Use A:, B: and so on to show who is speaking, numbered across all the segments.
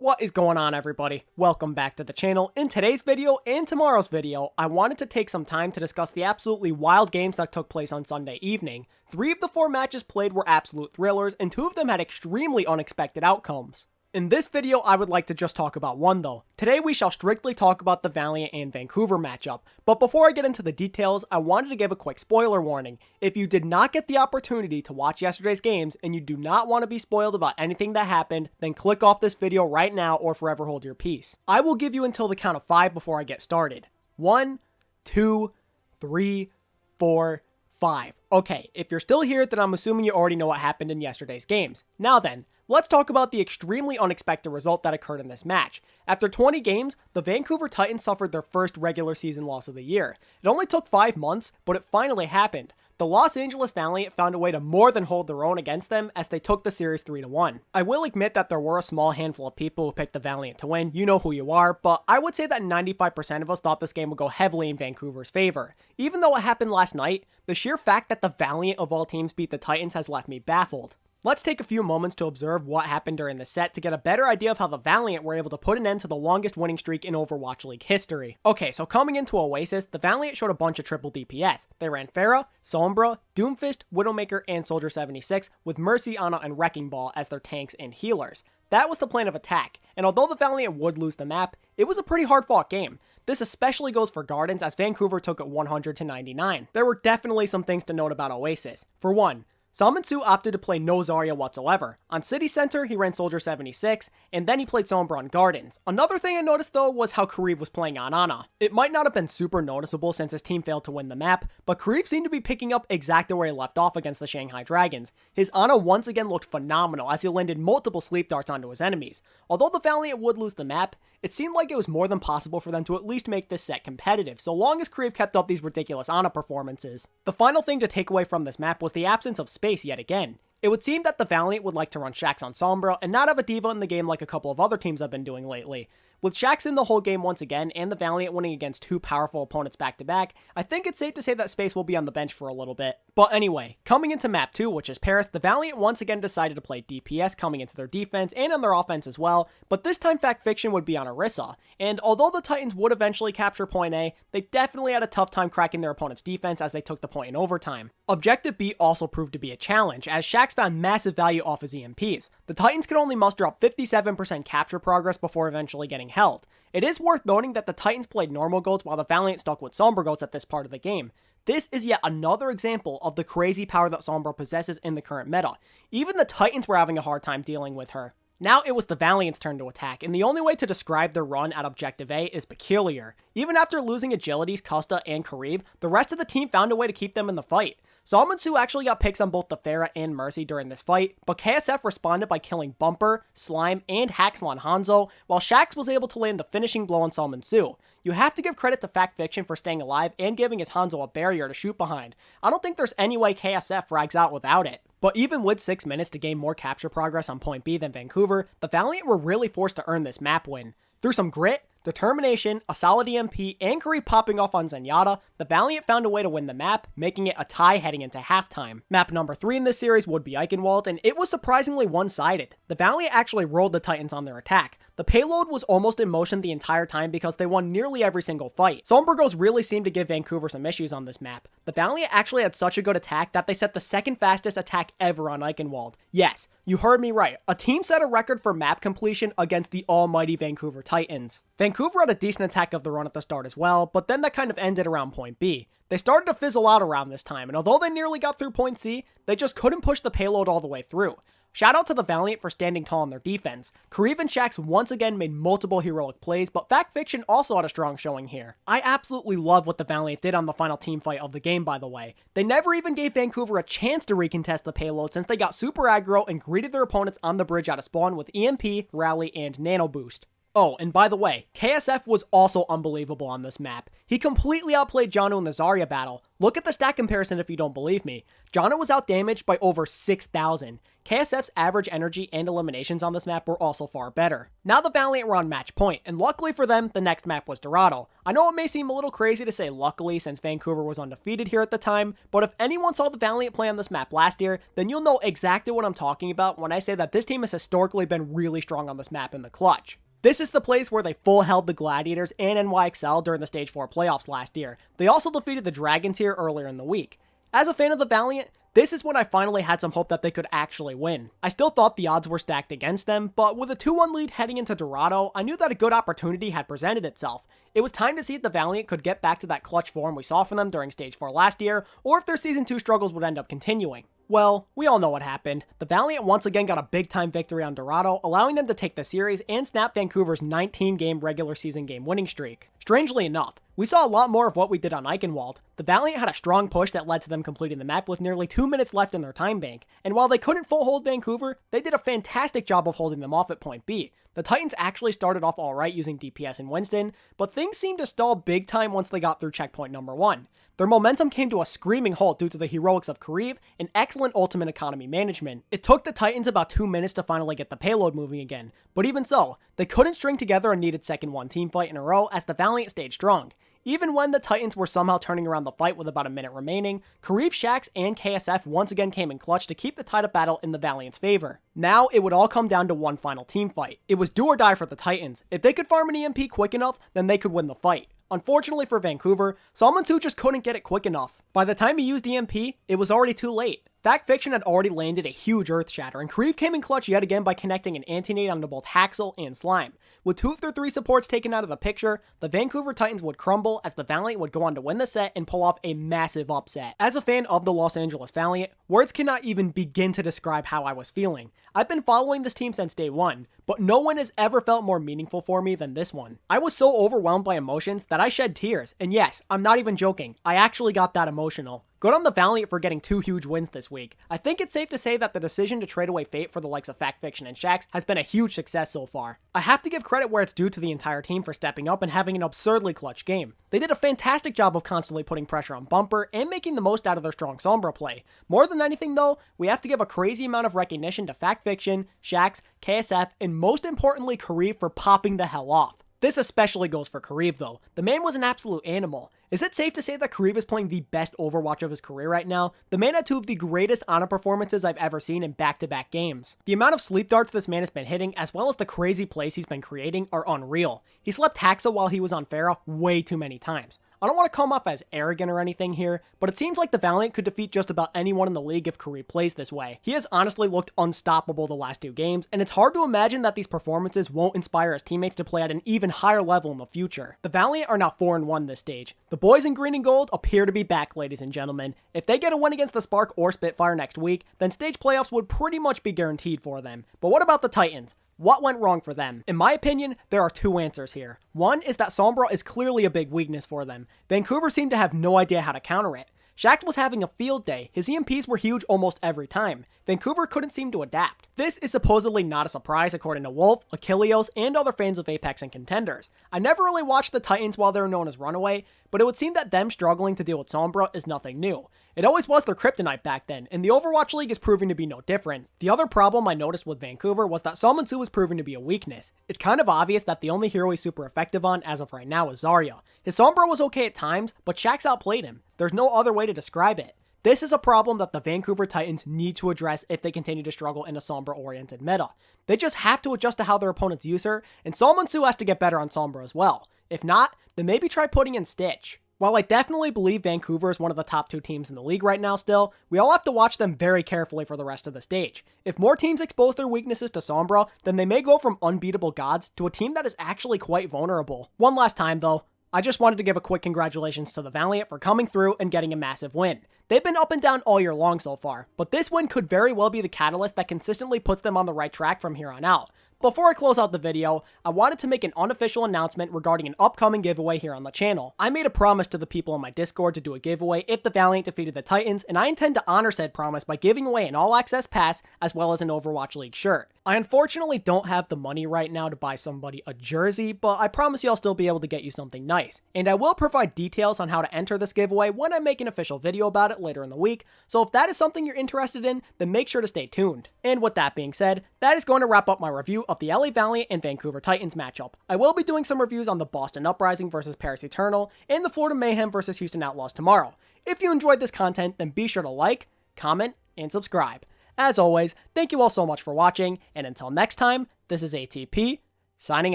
A: What is going on, everybody? Welcome back to the channel. In today's video and tomorrow's video, I wanted to take some time to discuss the absolutely wild games that took place on Sunday evening. 3 of the 4 matches played were absolute thrillers, and 2 of them had extremely unexpected outcomes. In this video, I would like to just talk about one though. Today we shall strictly talk about the Valiant and Vancouver matchup, but before I get into the details, I wanted to give a quick spoiler warning. If you did not get the opportunity to watch yesterday's games and you do not want to be spoiled about anything that happened, then click off this video right now or forever hold your peace. I will give you until the count of 5 before I get started. 1, 2, 3, 4, 5. Okay, if you're still here, then I'm assuming you already know what happened in yesterday's games. Now then, let's talk about the extremely unexpected result that occurred in this match. After 20 games, the Vancouver Titans suffered their first regular season loss of the year. It only took 5 months, but it finally happened. The Los Angeles Valiant found a way to more than hold their own against them as they took the series 3-1. I will admit that there were a small handful of people who picked the Valiant to win, you know who you are, but I would say that 95% of us thought this game would go heavily in Vancouver's favor. Even though it happened last night, the sheer fact that the Valiant of all teams beat the Titans has left me baffled. Let's take a few moments to observe what happened during the set to get a better idea of how the Valiant were able to put an end to the longest winning streak in Overwatch League history. Okay, so coming into Oasis, the Valiant showed a bunch of triple DPS. They ran Pharah, Sombra, Doomfist, Widowmaker, and Soldier 76, with Mercy, Ana, and Wrecking Ball as their tanks and healers. That was the plan of attack, and although the Valiant would lose the map, it was a pretty hard-fought game. This especially goes for Gardens, as Vancouver took it 100-99. There were definitely some things to note about Oasis. For one, Salmonsu opted to play no Zarya whatsoever. On City Center, he ran Soldier 76, and then he played Sombra on Gardens. Another thing I noticed though was how Kareev was playing on Ana. It might not have been super noticeable since his team failed to win the map, but Kareev seemed to be picking up exactly where he left off against the Shanghai Dragons. His Ana once again looked phenomenal as he landed multiple sleep darts onto his enemies. Although the Valiant would lose the map, it seemed like it was more than possible for them to at least make this set competitive, so long as Kareev kept up these ridiculous Ana performances. The final thing to take away from this map was the absence of space yet again. It would seem that the Valiant would like to run Shaxx on Sombra and not have a diva in the game like a couple of other teams have been doing lately. With Shaxx in the whole game once again, and the Valiant winning against 2 powerful opponents back-to-back, I think it's safe to say that Space will be on the bench for a little bit. But anyway, coming into map 2, which is Paris, the Valiant once again decided to play DPS coming into their defense and on their offense as well, but this time Fact Fiction would be on Orisa. And although the Titans would eventually capture point A, they definitely had a tough time cracking their opponent's defense as they took the point in overtime. Objective B also proved to be a challenge, as Shaxx found massive value off his EMPs. The Titans could only muster up 57% capture progress before eventually getting held. It is worth noting that the Titans played normal goats while the Valiant stuck with Sombra goats at this part of the game. This is yet another example of the crazy power that Sombra possesses in the current meta. Even the Titans were having a hard time dealing with her. Now it was the Valiant's turn to attack, and the only way to describe their run at Objective A is peculiar. Even after losing Agilities, Custa, and Kareev, the rest of the team found a way to keep them in the fight. Salmonsu actually got picks on both the Pharah and Mercy during this fight, but KSF responded by killing Bumper, Slime, and Haxel on Hanzo, while Shaxx was able to land the finishing blow on Salmonsu. You have to give credit to Fact Fiction for staying alive and giving his Hanzo a barrier to shoot behind. I don't think there's any way KSF frags out without it. But even with 6 minutes to gain more capture progress on point B than Vancouver, the Valiant were really forced to earn this map win. Through some grit, determination, a solid EMP, and Kareev popping off on Zenyatta, the Valiant found a way to win the map, making it a tie heading into halftime. Map number 3 in this series would be Eichenwald, and it was surprisingly one-sided. The Valiant actually rolled the Titans on their attack. The payload was almost in motion the entire time because they won nearly every single fight. Sombragos really seemed to give Vancouver some issues on this map. The Valiant actually had such a good attack that they set the second fastest attack ever on Eichenwald. Yes, you heard me right. A team set a record for map completion against the almighty Vancouver Titans. Vancouver had a decent attack of the run at the start as well, but then that kind of ended around point B. They started to fizzle out around this time, and although they nearly got through point C, they just couldn't push the payload all the way through. Shout out to the Valiant for standing tall in their defense. Kareev and Shaxx once again made multiple heroic plays, but Fact Fiction also had a strong showing here. I absolutely love what the Valiant did on the final team fight of the game, by the way. They never even gave Vancouver a chance to recontest the payload since they got super aggro and greeted their opponents on the bridge out of spawn with EMP, Rally, and Nano Boost. Oh, and by the way, KSF was also unbelievable on this map. He completely outplayed Jono in the Zarya battle. Look at the stat comparison if you don't believe me. Jono was outdamaged by over 6,000. KSF's average energy and eliminations on this map were also far better. Now the Valiant were on match point, and luckily for them, the next map was Dorado. I know it may seem a little crazy to say luckily since Vancouver was undefeated here at the time, but if anyone saw the Valiant play on this map last year, then you'll know exactly what I'm talking about when I say that this team has historically been really strong on this map in the clutch. This is the place where they full held the Gladiators and NYXL during the Stage 4 playoffs last year. They also defeated the Dragons here earlier in the week. As a fan of the Valiant, this is when I finally had some hope that they could actually win. I still thought the odds were stacked against them, but with a 2-1 lead heading into Dorado, I knew that a good opportunity had presented itself. It was time to see if the Valiant could get back to that clutch form we saw from them during Stage 4 last year, or if their Season 2 struggles would end up continuing. Well, we all know what happened. The Valiant once again got a big-time victory on Dorado, allowing them to take the series and snap Vancouver's 19-game regular season game winning streak. Strangely enough, we saw a lot more of what we did on Eichenwald. The Valiant had a strong push that led to them completing the map with nearly 2 minutes left in their time bank, and while they couldn't full hold Vancouver, they did a fantastic job of holding them off at point B. The Titans actually started off alright using DPS and Winston, but things seemed to stall big time once they got through checkpoint number 1. Their momentum came to a screaming halt due to the heroics of Kariv and excellent ultimate economy management. It took the Titans about 2 minutes to finally get the payload moving again, but even so, they couldn't string together a needed second one team fight in a row as the Valiant stayed strong. Even when the Titans were somehow turning around the fight with about a minute remaining, Kariv, Shax, and KSF once again came in clutch to keep the tide of battle in the Valiant's favor. Now, it would all come down to one final team fight. It was do or die for the Titans. If they could farm an EMP quick enough, then they could win the fight. Unfortunately for Vancouver, Salmansu just couldn't get it quick enough. By the time he used EMP, it was already too late. Fact Fiction had already landed a huge Earth Shatter, and Kariv came in clutch yet again by connecting an anti-nade onto both Haxel and Slime. With 2 of their 3 supports taken out of the picture, the Vancouver Titans would crumble as the Valiant would go on to win the set and pull off a massive upset. As a fan of the Los Angeles Valiant, words cannot even begin to describe how I was feeling. I've been following this team since day one, but no one has ever felt more meaningful for me than this one. I was so overwhelmed by emotions that I shed tears, and yes, I'm not even joking, I actually got that emotional. Good on the Valiant for getting 2 huge wins this week. I think it's safe to say that the decision to trade away Fate for the likes of Fact Fiction and Shax has been a huge success so far. I have to give credit where it's due to the entire team for stepping up and having an absurdly clutch game. They did a fantastic job of constantly putting pressure on Bumper and making the most out of their strong Sombra play. More than anything though, we have to give a crazy amount of recognition to Fact Fiction, Shax, KSF, and most importantly Kariv for popping the hell off. This especially goes for Kariv though. The man was an absolute animal. Is it safe to say that Kariv is playing the best Overwatch of his career right now? The man had 2 of the greatest Ana performances I've ever seen in back-to-back games. The amount of sleep darts this man has been hitting, as well as the crazy plays he's been creating, are unreal. He slept Haxel while he was on Pharah way too many times. I don't want to come off as arrogant or anything here, but it seems like the Valiant could defeat just about anyone in the league if Kariv plays this way. He has honestly looked unstoppable the last 2 games, and it's hard to imagine that these performances won't inspire his teammates to play at an even higher level in the future. The Valiant are now 4-1 this stage. The boys in green and gold appear to be back, ladies and gentlemen. If they get a win against the Spark or Spitfire next week, then stage playoffs would pretty much be guaranteed for them. But what about the Titans? What went wrong for them? In my opinion, there are 2 answers here. One is that Sombra is clearly a big weakness for them. Vancouver seemed to have no idea how to counter it. Shax was having a field day. His EMPs were huge almost every time. Vancouver couldn't seem to adapt. This is supposedly not a surprise according to Wolf, Achilleos, and other fans of Apex and contenders. I never really watched the Titans while they were known as Runaway, but it would seem that them struggling to deal with Sombra is nothing new. It always was their kryptonite back then, and the Overwatch League is proving to be no different. The other problem I noticed with Vancouver was that Salmansu was proving to be a weakness. It's kind of obvious that the only hero he's super effective on as of right now is Zarya. His Sombra was okay at times, but Shax outplayed him. There's no other way to describe it. This is a problem that the Vancouver Titans need to address if they continue to struggle in a Sombra-oriented meta. They just have to adjust to how their opponents use her, and Salmansu has to get better on Sombra as well. If not, then maybe try putting in Stitch. While I definitely believe Vancouver is one of the top 2 teams in the league right now still, we all have to watch them very carefully for the rest of the stage. If more teams expose their weaknesses to Sombra, then they may go from unbeatable gods to a team that is actually quite vulnerable. One last time though, I just wanted to give a quick congratulations to the Valiant for coming through and getting a massive win. They've been up and down all year long so far, but this win could very well be the catalyst that consistently puts them on the right track from here on out. Before I close out the video, I wanted to make an unofficial announcement regarding an upcoming giveaway here on the channel. I made a promise to the people in my Discord to do a giveaway if the Valiant defeated the Titans, and I intend to honor said promise by giving away an all-access pass as well as an Overwatch League shirt. I unfortunately don't have the money right now to buy somebody a jersey, but I promise you I'll still be able to get you something nice. And I will provide details on how to enter this giveaway when I make an official video about it later in the week, so if that is something you're interested in, then make sure to stay tuned. And with that being said, that is going to wrap up my review of the LA Valiant and Vancouver Titans matchup. I will be doing some reviews on the Boston Uprising versus Paris Eternal, and the Florida Mayhem versus Houston Outlaws tomorrow. If you enjoyed this content, then be sure to like, comment, and subscribe. As always, thank you all so much for watching, and until next time, this is ATP, signing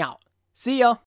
A: out. See ya!